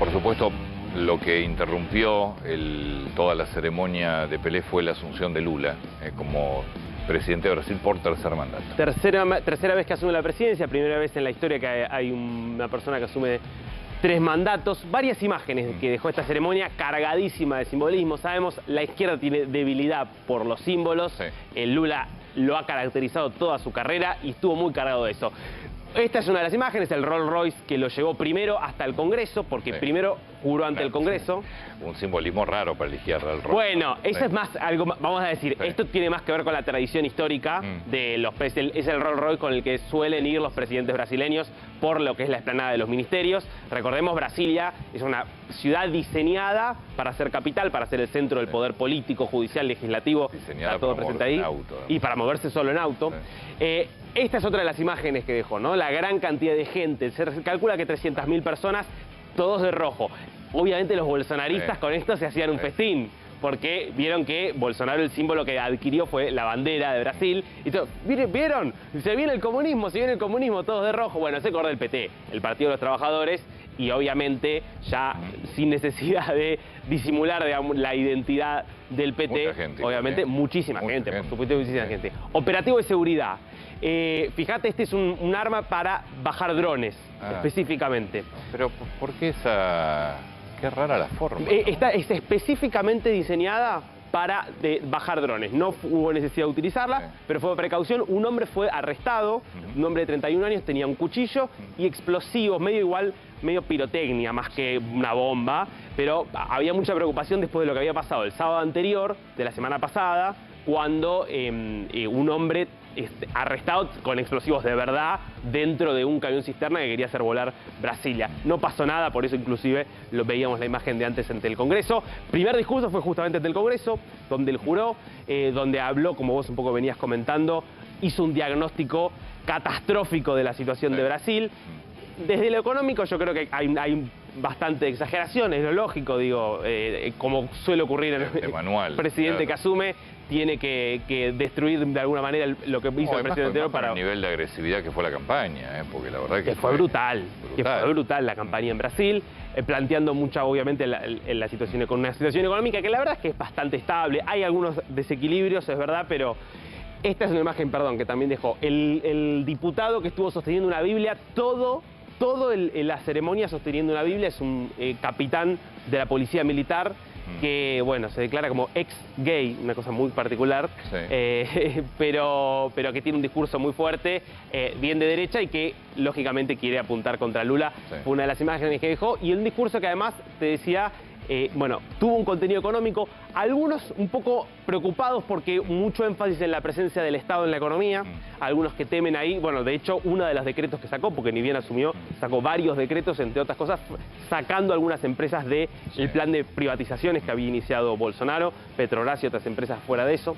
Por supuesto, lo que interrumpió toda la ceremonia de Pelé fue la asunción de Lula como presidente de Brasil por tercer mandato. Tercera vez que asume la presidencia, primera vez en la historia que hay una persona que asume 3 mandatos. Varias imágenes que dejó esta ceremonia cargadísima de simbolismo. Sabemos, la izquierda tiene debilidad por los símbolos. Sí. Lula lo ha caracterizado toda su carrera y estuvo muy cargado de eso. Esta es una de las imágenes, el Rolls Royce que lo llevó primero hasta el Congreso, porque primero juró ante el Congreso. Un simbolismo raro para la izquierda, el Rolls Royce. Bueno, eso es más algo, vamos a decir, esto tiene más que ver con la tradición histórica de los presidentes. Es el Rolls Royce con el que suelen ir los presidentes brasileños por lo que es la explanada de los ministerios. Recordemos, Brasilia es una ciudad diseñada para ser capital, para ser el centro del poder político, judicial, legislativo. Diseñada está todo presente ahí. Y para moverse solo en auto. Esta es otra de las imágenes que dejó, ¿no? La gran cantidad de gente. Se calcula que 300.000 personas, todos de rojo. Obviamente los bolsonaristas con esto se hacían un festín, porque vieron que Bolsonaro, el símbolo que adquirió fue la bandera de Brasil. Y todo, ¿vieron? Se viene el comunismo, todos de rojo. Bueno, ese corre del PT, el Partido de los Trabajadores, y obviamente ya sin necesidad de disimular, digamos, la identidad del PT, mucha gente, obviamente muchísima gente, por supuesto muchísima gente. Operativo de seguridad. Fíjate, este es un arma para bajar drones, específicamente. Pero ¿por qué esa...? Qué rara la forma, ¿no? Es específicamente diseñada para bajar drones. No hubo necesidad de utilizarla, pero fue precaución. Un hombre fue arrestado, un hombre de 31 años, tenía un cuchillo y explosivos, medio pirotecnia más que una bomba, pero había mucha preocupación después de lo que había pasado el sábado anterior, de la semana pasada, cuando un hombre arrestado con explosivos de verdad dentro de un camión cisterna que quería hacer volar Brasilia. No pasó nada, por eso inclusive lo veíamos la imagen de antes ante el Congreso. Primer discurso fue justamente ante el Congreso, donde él juró, donde habló, como vos un poco venías comentando, hizo un diagnóstico catastrófico de la situación de Brasil. Desde lo económico yo creo que hay bastante exageración, es lo lógico, digo, como suele ocurrir en el presidente que asume, tiene que destruir de alguna manera lo que hizo el presidente anterior para... el nivel de agresividad que fue la campaña, porque la verdad que fue brutal. Que fue brutal la campaña en Brasil, planteando mucha, obviamente, la situación, con una situación económica que la verdad es que es bastante estable. Hay algunos desequilibrios, es verdad, pero... Esta es una imagen, perdón, que también dejó el diputado que estuvo sosteniendo una Biblia, todo la ceremonia sosteniendo una Biblia, es un capitán de la policía militar que, bueno, se declara como ex-gay, una cosa muy particular, pero que tiene un discurso muy fuerte, bien de derecha y que, lógicamente, quiere apuntar contra Lula. Fue una de las imágenes que dejó y un discurso que además, te decía, bueno, tuvo un contenido económico, algunos un poco preocupados porque mucho énfasis en la presencia del Estado en la economía, algunos que temen ahí, bueno, de hecho, uno de los decretos que sacó, porque ni bien asumió, sacó varios decretos, entre otras cosas, sacando algunas empresas del plan de privatizaciones que había iniciado Bolsonaro, Petrobras y otras empresas fuera de eso.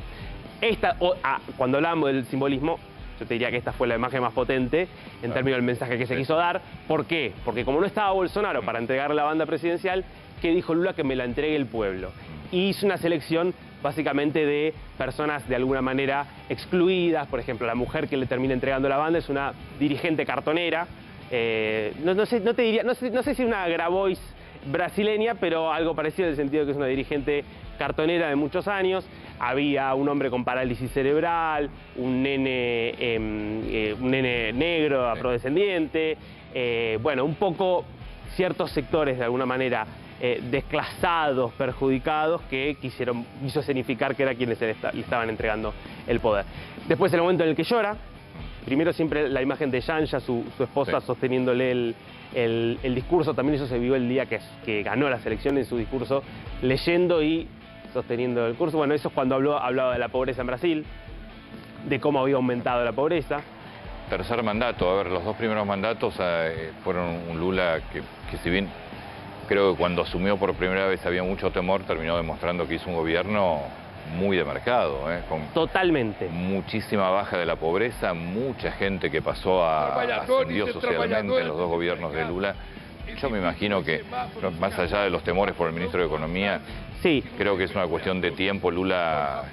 Cuando hablamos del simbolismo, yo te diría que esta fue la imagen más potente en términos del mensaje que se quiso dar. ¿Por qué? Porque como no estaba Bolsonaro para entregarle la banda presidencial, ¿qué dijo Lula? Que me la entregue el pueblo. Y hizo una selección básicamente de personas de alguna manera excluidas. Por ejemplo, la mujer que le termina entregando la banda es una dirigente cartonera. No sé si una Grabois brasileña, pero algo parecido en el sentido de que es una dirigente cartonera de muchos años. Había un hombre con parálisis cerebral, un nene negro afrodescendiente, bueno, un poco ciertos sectores de alguna manera desclasados, perjudicados, que quiso escenificar que era quienes le estaban entregando el poder. Después el momento en el que llora, primero siempre la imagen de Yanja, su esposa, sosteniéndole el discurso. También eso se vio el día que ganó las elecciones, en su discurso, leyendo y sosteniendo el curso. Bueno, eso es cuando hablaba de la pobreza en Brasil, de cómo había aumentado la pobreza. Tercer mandato, a ver, los 2 primeros mandatos fueron un Lula que si bien creo que cuando asumió por primera vez había mucho temor, terminó demostrando que hizo un gobierno muy de mercado, con totalmente muchísima baja de la pobreza, mucha gente que pasó ascendió socialmente en los 2 gobiernos de Lula. Yo me imagino que, más allá de los temores por el ministro de Economía, creo que es una cuestión de tiempo. Lula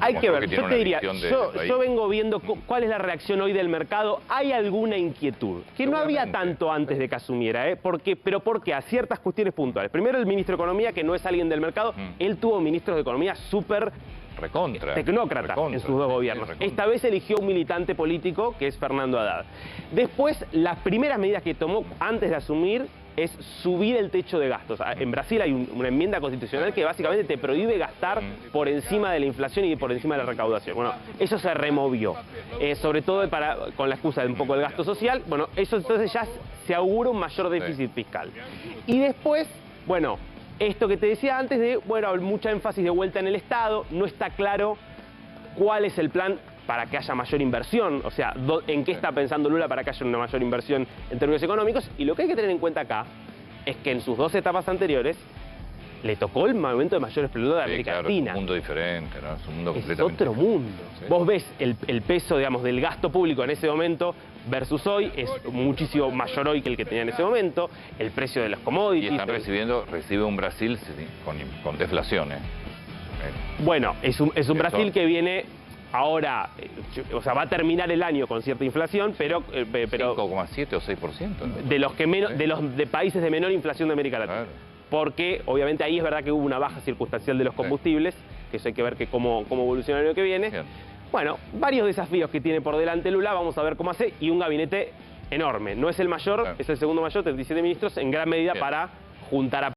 Hay que ver, que tiene yo te diría, país. yo vengo viendo cuál es la reacción hoy del mercado. Hay alguna inquietud, que no había tanto antes de que asumiera, pero porque a ciertas cuestiones puntuales. Primero, el ministro de Economía, que no es alguien del mercado, él tuvo ministros de Economía súper tecnócrata en sus dos gobiernos. Esta vez eligió un militante político, que es Fernando Haddad. Después, las primeras medidas que tomó antes de asumir es subir el techo de gastos. En Brasil hay una enmienda constitucional que básicamente te prohíbe gastar por encima de la inflación y por encima de la recaudación. Bueno, eso se removió, sobre todo con la excusa de un poco del gasto social. Bueno, eso entonces ya se augura un mayor déficit fiscal. Y después, bueno, esto que te decía antes de, bueno, mucha énfasis de vuelta en el Estado, no está claro cuál es el plan para que haya mayor inversión, o sea, en qué está pensando Lula para que haya una mayor inversión en términos económicos. Y lo que hay que tener en cuenta acá es que en sus dos etapas anteriores le tocó el momento de mayor esplendor de América Latina. Es un mundo diferente, ¿no? Es un mundo completamente otro mundo. Sí. Vos ves el peso, digamos, del gasto público en ese momento versus hoy, es muchísimo mayor hoy que el que tenía en ese momento, el precio de los commodities. Y recibe un Brasil con deflación, Bueno, es un Brasil que viene ahora, o sea, va a terminar el año con cierta inflación, pero 5,7 o 6%. ¿no? De los países de menor inflación de América Latina. Claro. Porque obviamente ahí es verdad que hubo una baja circunstancial de los combustibles, que eso hay que ver cómo evoluciona el año que viene. Bien. Bueno, varios desafíos que tiene por delante Lula, vamos a ver cómo hace, y un gabinete enorme. No es el mayor, es el segundo mayor, 37 ministros, en gran medida para juntar a